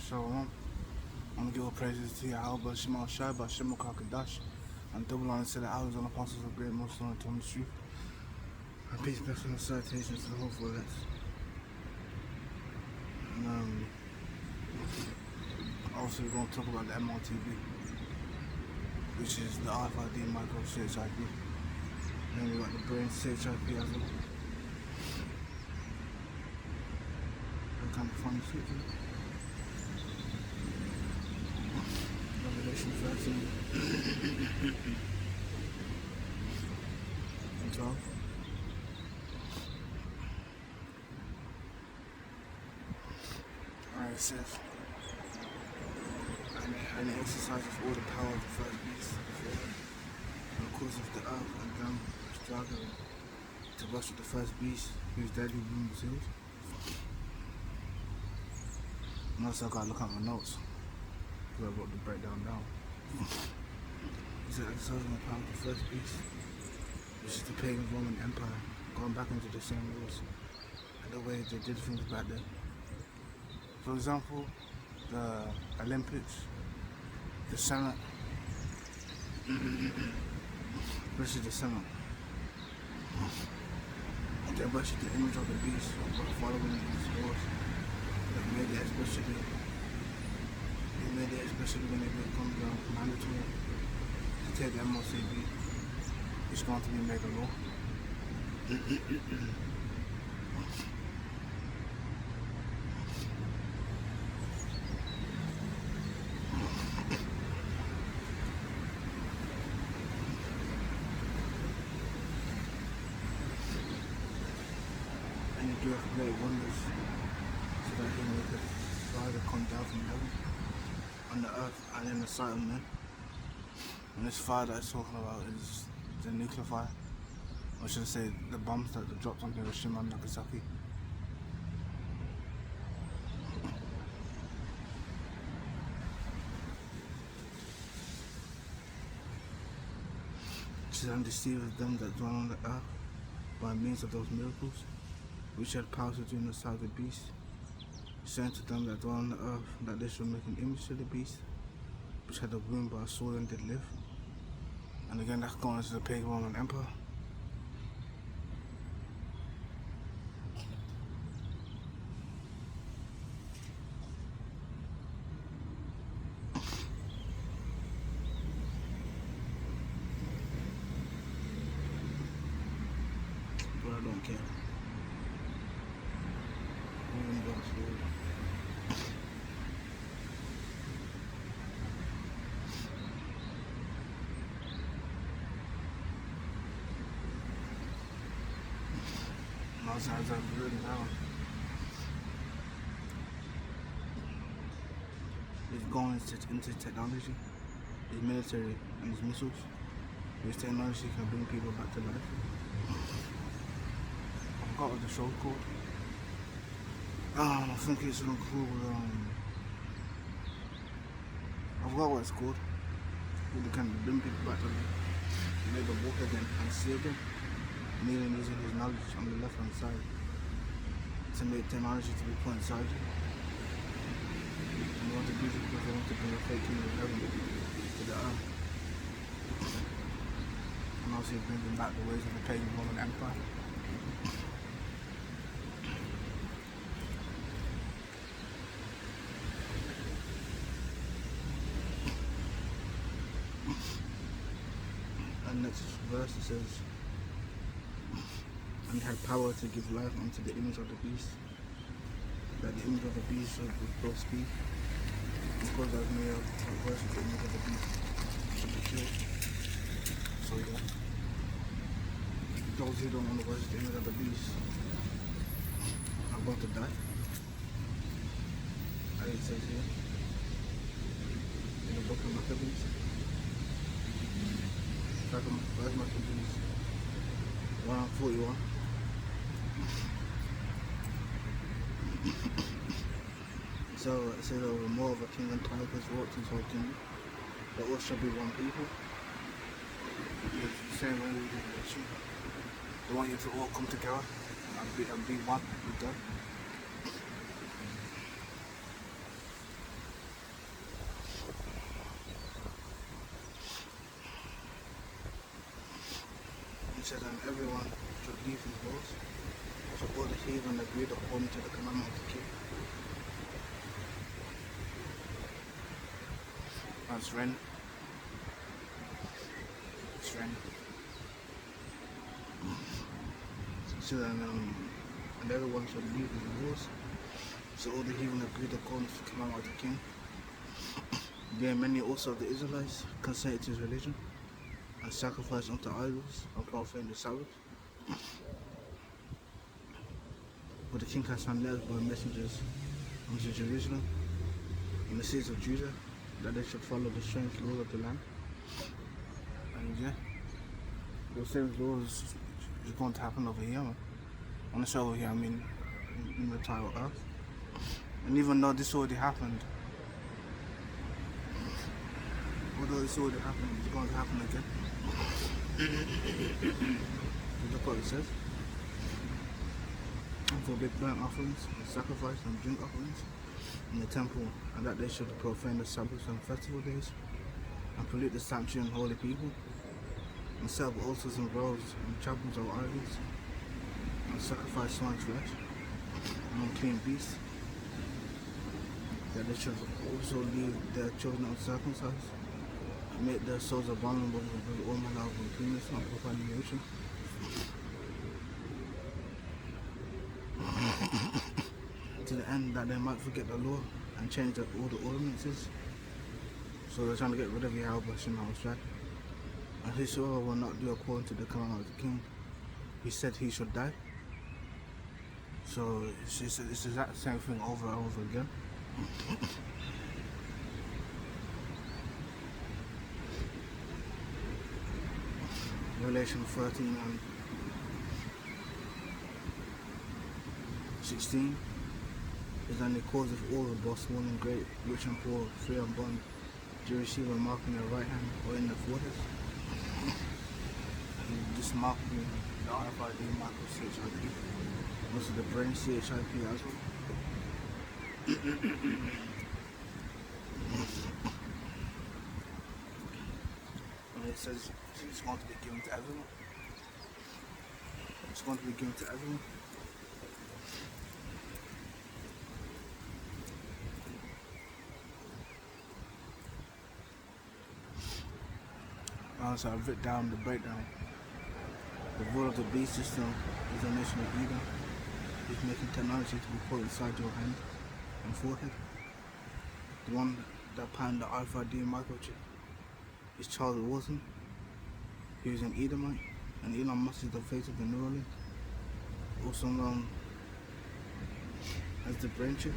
Shalom. I'm gonna give all praises to Yahweh, Shema Shai, Shema Kakadash, and double honor to the elders and apostles of great most honored to the truth. And peace, blessings, and salutations to the whole full length. And also we're gonna talk about the MRTB, which is the RFID micro CHIP. And we got the brain CHIP as well. That kind of funny shit, isn't it? Revelation 13 and 12. Alright, it says, and it exercises all the power of the first beast before him, and causes the earth and them struggling to worship the first beast whose deadly wound was healed. And also I gotta look at my notes, because I wrote the breakdown down. It's exercising the power of the first beast, which is the pagan Roman Empire, going back into the same rules and the way they did things back then. For example, the Olympics, the Senate, versus the Senate. They worship the image of the beast by following these laws. They made it especially when it becomes mandatory to take the MOCB. It's going to be made a law. And he doeth great wonders, so that he maketh fire come down from heaven on the earth and in the sight of men. And this fire that it's talking about is the nuclear fire, or should I say the bombs that they dropped on Hiroshima and Nagasaki. She then deceived them that dwell on the earth by means of those miracles, which had power to do in the sight of the beast, saying to them that dwell on the earth that they should make an image to the beast, which had a wound by a sword and did live. And again, that's going into the pagan Roman Empire. But I don't care. As I've written down, it's going into technology, it's military, and it's missiles. This technology can bring people back to life. I forgot what the show's called. I think it's called, I forgot what it's called. They can bring people back to life, make them walk again and see again. Meaning using his knowledge on the left hand side to make technology to be put inside you. And they want to do this because they want to bring a fake kingdom of heaven to the earth. And also bringing back the ways of the pagan Roman Empire. And next verse it says, and had power to give life unto the image of the beast, that the image of the beast should both speak, because as many of worship the image of the beast should be killed. So yeah, those who don't want to worship the image of the beast are about to die. As it says here in the book of Maccabees, First Maccabees 1:41. So it says, over more of a king and tigers walked his whole kingdom, that all shall be one people. The same way we do the sheep. They want you to all come together and be one with them. says, and everyone should leave his laws. So all the heathen agreed according to the commandment of the king. That's rain. It's rain. So and everyone should leave his laws. So all the heathen agreed according to the commandment of the king. There many also of the Israelites consented to his religion and sacrificed unto idols and profaned the Sabbath. But the king has sent letters by messengers unto Jerusalem and the cities of Judah that they should follow the strange laws of the land. And yeah, those same laws is going to happen over here, man. On the show over here, I mean, in the entire earth. And even though this already happened, it's going to happen again. Look what it says. And for big burnt offerings, and sacrifice and drink offerings in the temple, and that they should profane the Sabbaths and festival days, and pollute the sanctuary and holy people, and set up altars and groves and chapels of idols, and sacrifice swine's flesh, and unclean beasts, that they should also leave their children uncircumcised, and make their souls abominable with all manner of uncleanness and profanation. To the end that they might forget the law and change all the ordinances. So they're trying to get rid of Yahweh Hashem Shad. And whosoever will not do according to the commandment of the king, he said he should die. So it's the exact same thing over and over again. Revelation 13 and 16 is that it causes all the boss, small and great, rich and poor, free and bond, to receive a mark in their right hand or in their foreheads. This mark being the RFID mark of CHIP, also the brain CHIP as well. And it says it's going to be given to everyone. It's going to be given to everyone. So I've written down the breakdown. The rule of the beast system is a nation of Edom. It's making technology to be put inside your hand and forehead. The one that planned the RFID microchip is Charles Wilson. He was an Edomite, and Elon Musk is the face of the Neuralink, also known as the brain chip.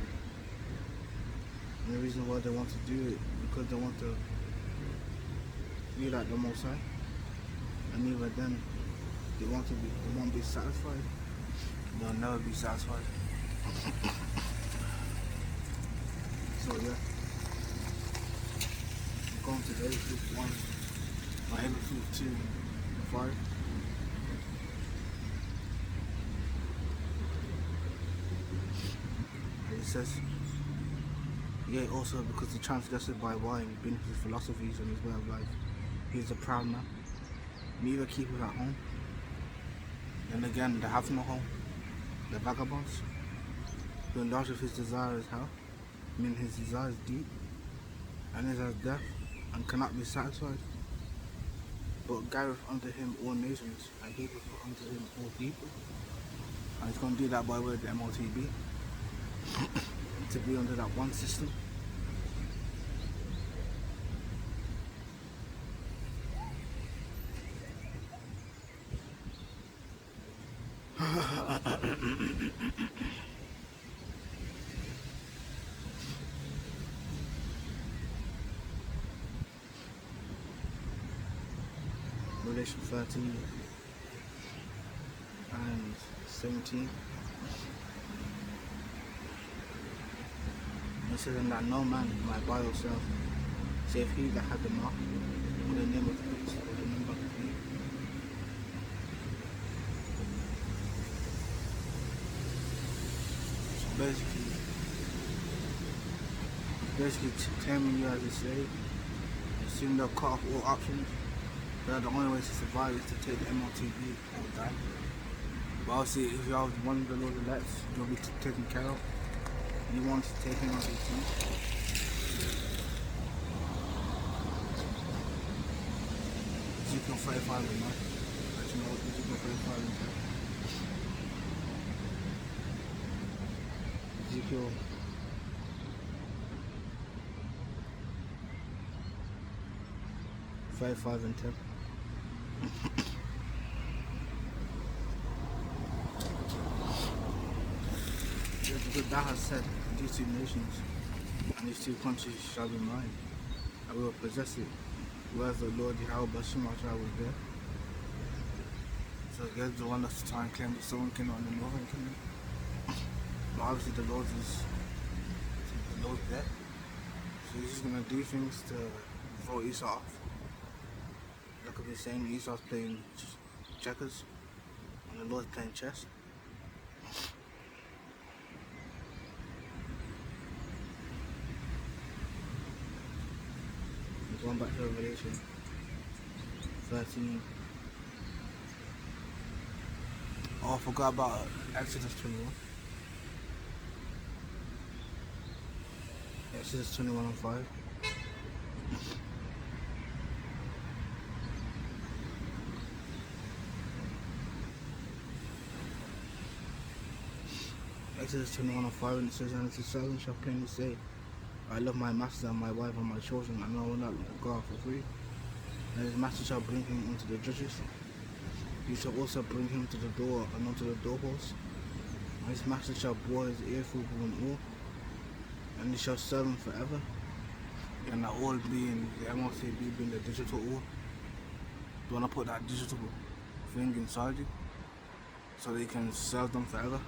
And the reason why they want to do it because they want to be like the Most High, and even then they won't be satisfied. They'll never be satisfied. So yeah, I'm going to Luke 1, I have Luke 2, 5. And it says, yea, also because the transgressed by wine, being his philosophies and his way of life, he is a proud man, neither keepeth at home. And again, they have no home, the vagabonds, who enlargeth his desire is hell, meaning his desire is deep, and is as death, and cannot be satisfied. But gathereth unto him all nations, and heapeth unto him all people. And he's going to do that by way of the MOTB, to be under that one system. Revelation 13 and 17. It says, and that no man might buy or sell, save he that had the mark, or the name of the beast, or the number of the name. So basically taming you as a slave. Soon they'll cut off all options. The only way to survive is to take the MLTB or die. But obviously, if you have one of the Lord elects, you'll be taken care of. And you want to take him on your team. Ezekiel 35 and 9. Actually, no, Ezekiel 35 and 10. Ezekiel 5 and 10. Because thou hast said, these two nations and these two countries shall be mine. I will possess it. Whereas the Lord Yahweh Bashimashah was there. So there's the one that's trying to claim the southern kingdom and the northern kingdom. But obviously the Lord's there. So he's just gonna do things to throw Esau off. Like I've been saying, Esau's playing checkers and the Lord's playing chess. Going back to Revelation 13. Oh, I forgot about Exodus 21. Exodus 21 and 5. Exodus 21 and 5, and it says, and the servant shall plainly say, I love my master and my wife and my children, and I will not go out for free. And his master shall bring him unto the judges. You shall also bring him to the door and unto the doorpost. And his master shall bore his ear through with an oar, and he shall serve him forever. And that all being the MLCB being the digital oar. You want to put that digital thing inside you so that you can serve them forever.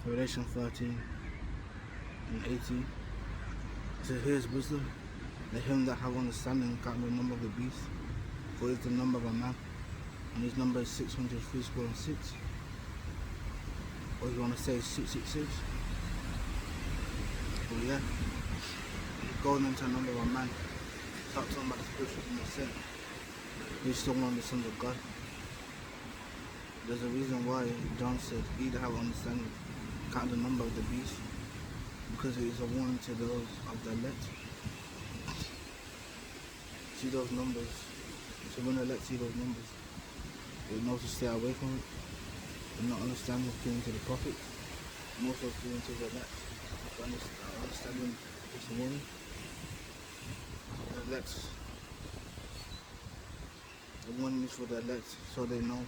Revelation 13 and 18. It says, here is wisdom. Let him that have understanding count the number of the beast, for it is the number of a man, and his number is 666. Or if you want to say 666. Well, yeah, going into the number of a man, start talking about the spiritual in the set. He's still one of the sons of God. There's a reason why John said, he that have understanding count the number of the beast, because it is a warning to those of the elect. See those numbers. So when the elect see those numbers, they know to stay away from it and not understand what's given to the prophet, and also what's given to the elect. Understanding this warning. The elect, the warning is for the elect, so they know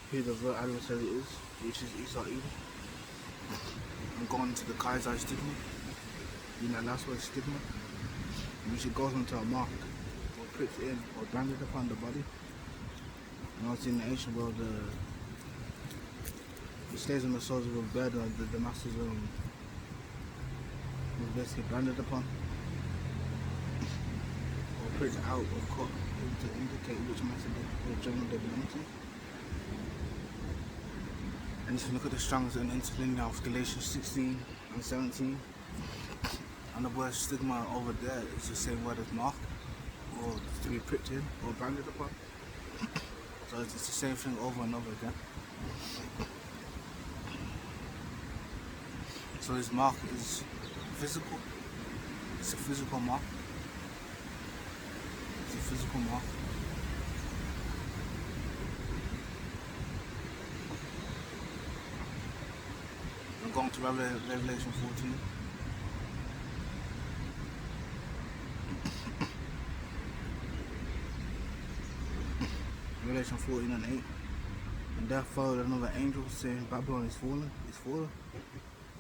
who the real adversary is, which is Esau evil. I'm going to the Kaiser stigma, you know, that's what stigma, which it goes into a mark, or pricked in, or branded upon the body. And also in the ancient world, it stays on the soles of a bed, or the master's was basically branded upon, or pricked out, or cut, to indicate which master or general they belong to. And if you look at the Strong's and interlinear of Galatians 16 and 17, and the word stigma over there is the same word as mark, or to be pricked in, or branded upon. So it's the same thing over and over again. So this mark is physical. It's a physical mark. It's a physical mark. I'm going to Revelation 14. Revelation 14 and 8. And there followed another angel saying, Babylon is fallen, is fallen.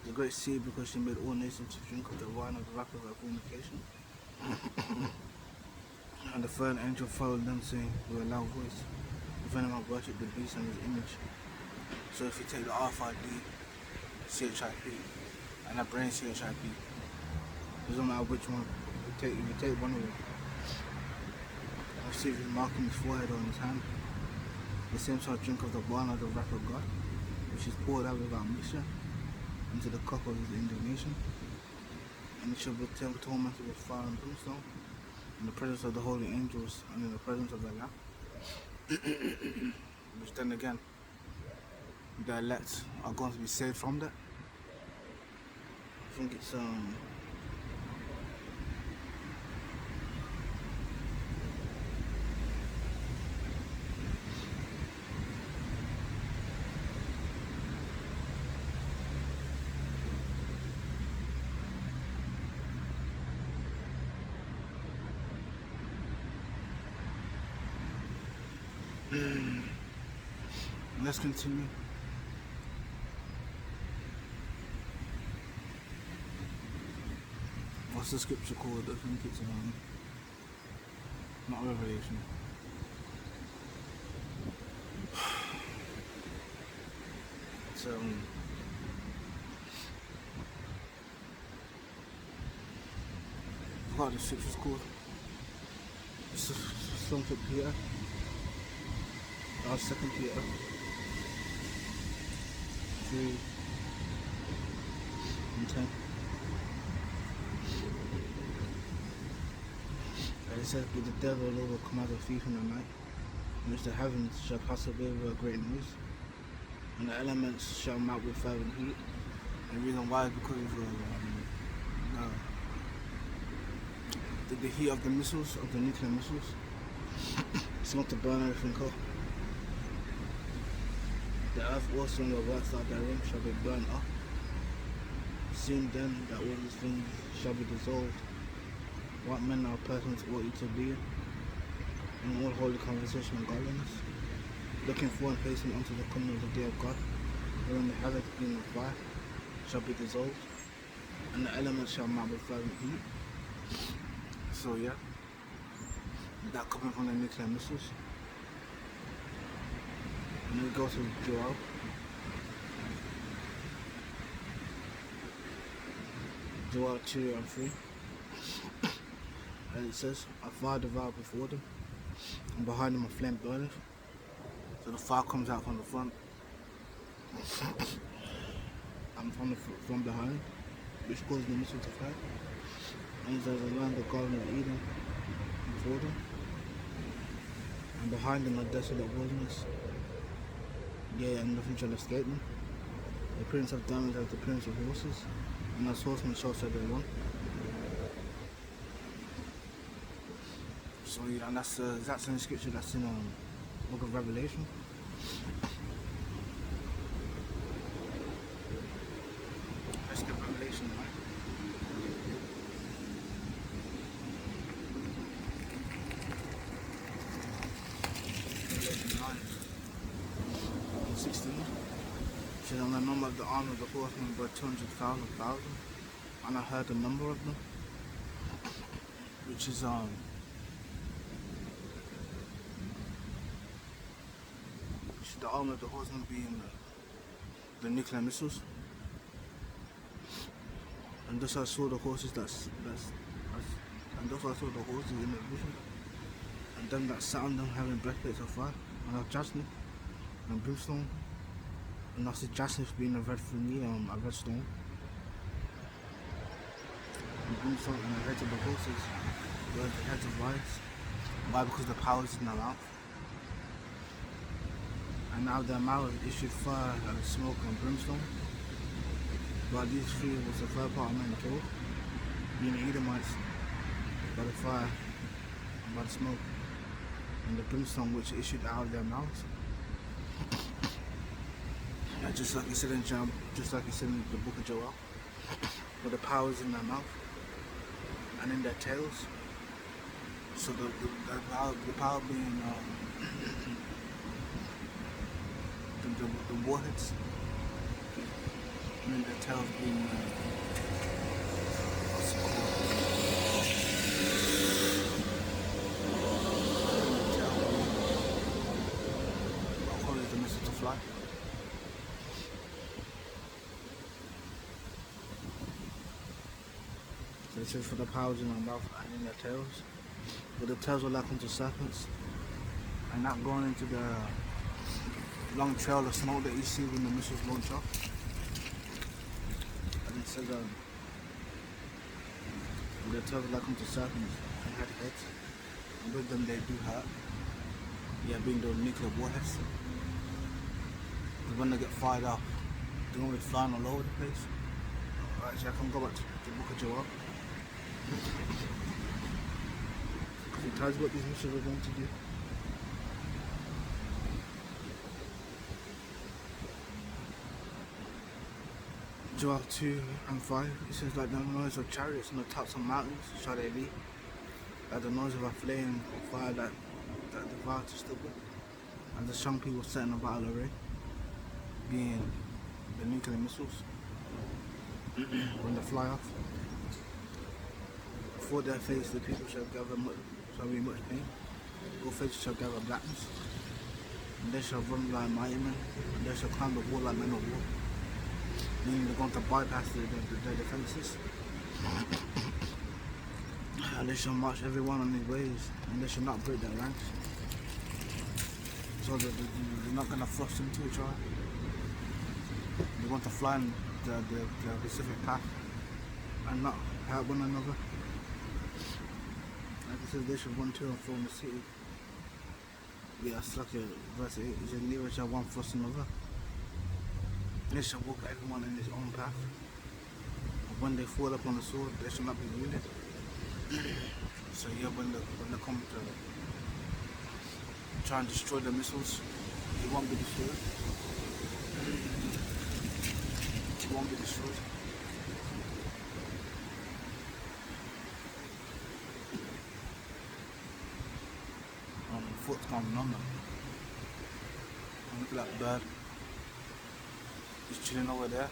The great sea, because she made all nations to drink of the wine of the wrath of her fornication. And the third angel followed them, saying with a loud voice, if anyone worship the beast and his image. So if you take the RFID, CHIP, and the brain CHIP, it doesn't matter which one. If you take one of them, received his mark on his forehead or on his hand. The same shall drink of the wine of the wrath of God, which is poured out without mixture into the cup of his indignation. And it shall be tormented with fire and brimstone in the presence of the holy angels and in the presence of the Lamb. Which then again, the elect are going to be saved from that. I think it's let's continue. What's the scripture called? I think it's not Revelation. It's what the scripture's called. It's something Peter. Our 2 Peter 3:10. And it says, "But the devil will come as a thief in the night, in which the heavens shall pass away with a great noise, and the elements shall melt with fervent heat." And the reason why is because of the heat of the missiles, of the nuclear missiles. It's not to burn everything up. The earth also and the works that are therein shall be burnt up. Seeing then that all these things shall be dissolved, what men or persons ought you to be in all holy conversation and godliness, looking for and hastening unto the coming of the day of God, wherein the heavens being of fire shall be dissolved, and the elements shall melt with fervent heat. So yeah, that coming from the nuclear missiles. And then we go to Joel. Joel 2 and 3. And it says, "A fire devour before them, and behind them a flame burneth." So the fire comes out from the front and from behind, which causes the missile to fire. And it says, "Around the Garden of Eden before them, and behind them a desolate wilderness. Yea, and nothing shall escape them. The prince of diamonds as the prince of horses, and as horsemen shall say they run." So yeah, and that's the same scripture that's in Book of Revelation. Let's get Revelation, right? Revelation 9:16. It says, "On the number of the army of the horsemen were 200,000, and I heard the number of them, which is the army of the horsemen being the nuclear missiles. And thus I saw the horses and thus I saw the horses in the vision, and them that sat on them having breastplates of fire, and of jasmine and brimstone." And I see jasmine being a red for me, a red stone. And brimstone and the heads of the horses were the heads of lions. Why? Because the power is in their mouth. And out of their mouths issued fire and smoke and brimstone. But these three was the third part of men killed, being the Edomites, by the fire and by the smoke and the brimstone which issued out of their mouths. And just like he said in the book of Joel, but the power is in their mouth and in their tails. So the power being the warheads, and then their tails being what's it called? I'll call it the missile to fly. So it says, "For the powers in their mouth and in their tails." But the tails are like into serpents, and not going into the long trail of smoke that you see when the missiles launch off. And it says the tails are like into serpents and had heads, and with them they do hurt. Yeah, being those nuclear warheads. But when they get fired up, they're gonna be flying all over the place. Actually, I can go back to the book of Joel. Because it tells you what these missiles are going to do. Joel 2 and 5, it says, like the noise of chariots on the tops of mountains shall they be, like the noise of a flame or fire that devours the stubble, and the strong people set in a battle array, being the nuclear missiles, when they fly off. Before their face the people shall be much pain, all faces shall gather blackness, and they shall run like mighty men, and they shall climb the wall like men of war. Meaning they're going to bypass their defences. And they shall march everyone on his ways, and they shall not break their ranks. So they're not going to thrust into each other. They're going to fly in the specific path and not hurt one another. Like it says, they shall run to and fro in the city. Yeah, it's like verse 8. It says, neither shall one thrust another. They shall walk everyone in his own path. When they fall upon the sword, they shall not be wounded. So yeah, when they come to try and destroy the missiles, it won't be destroyed. It won't be destroyed. The foot's coming on them. Look at that bird. He's chilling over there.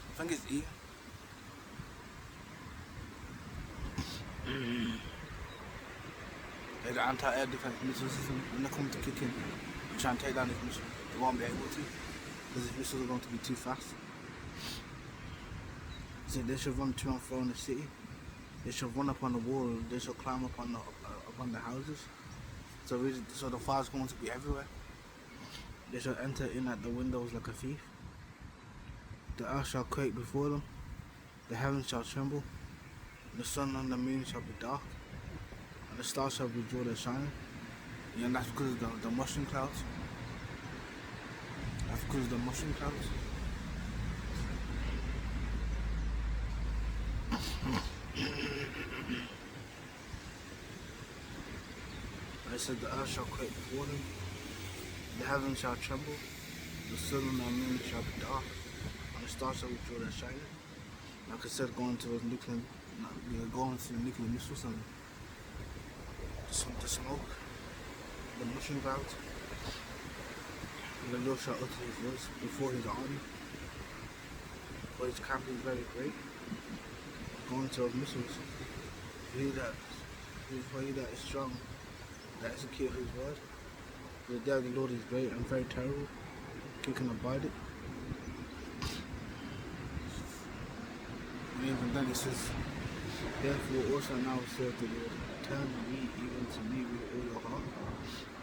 I think it's eating. The anti-air defense missile system, when they come to kick in, try and take down this missile, they won't be able to, because these missiles are going to be too fast. So they should run to and fro in the city. They should run up on the wall. They should climb up on the houses. So the fire's going to be everywhere. They shall enter in at the windows like a thief. The earth shall quake before them. The heavens shall tremble. The sun and the moon shall be dark. And the stars shall withdraw their shining. Yeah, and that's because of the mushroom clouds. That's because of the mushroom clouds. I said the earth shall quake before them, the heavens shall tremble, the sun and the moon shall be dark, and the stars shall withdraw their shining. Like I said, going to the nuclear missiles and the smoke, the mushroom clouds. And the Lord shall utter his voice before his army, for his camp is very great. Going to those missiles, he that is strong, that execute his word. The day of the Lord is great and very terrible. Who can abide it? And even then it says, therefore also now serve the Lord. Turn ye even to me with all your heart,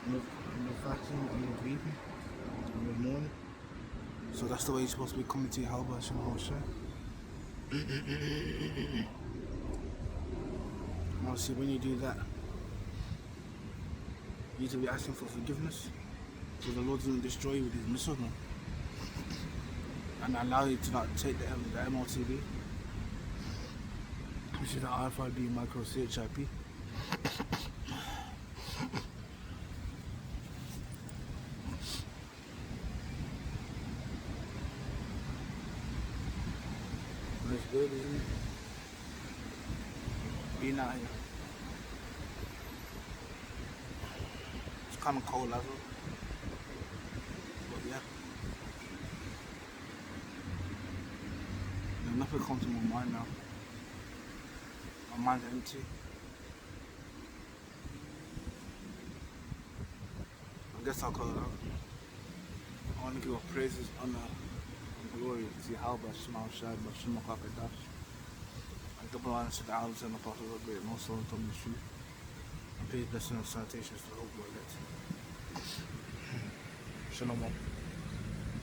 and with fasting and with weeping and with mourning. So that's the way you're supposed to be coming to your help, Hashem Hoshe. Now see, when you do that, you need to be asking for forgiveness, so the Lord doesn't destroy you with his missiles, man, and allow you to not take the MOTB, which is the RFID micro CHIP. It's good, isn't it? Being out here. It's kind of cold as well. But yeah. There's nothing comes to my mind now. My mind's empty. I guess I'll call it out. I want to give her praises, honor, and glory to Yahweh, Shema Shai, Bashima Kakadash. double honor to the olives and apostle of great and also told me the truth. And peace, blessing, and salutations to the whole world. Shalom.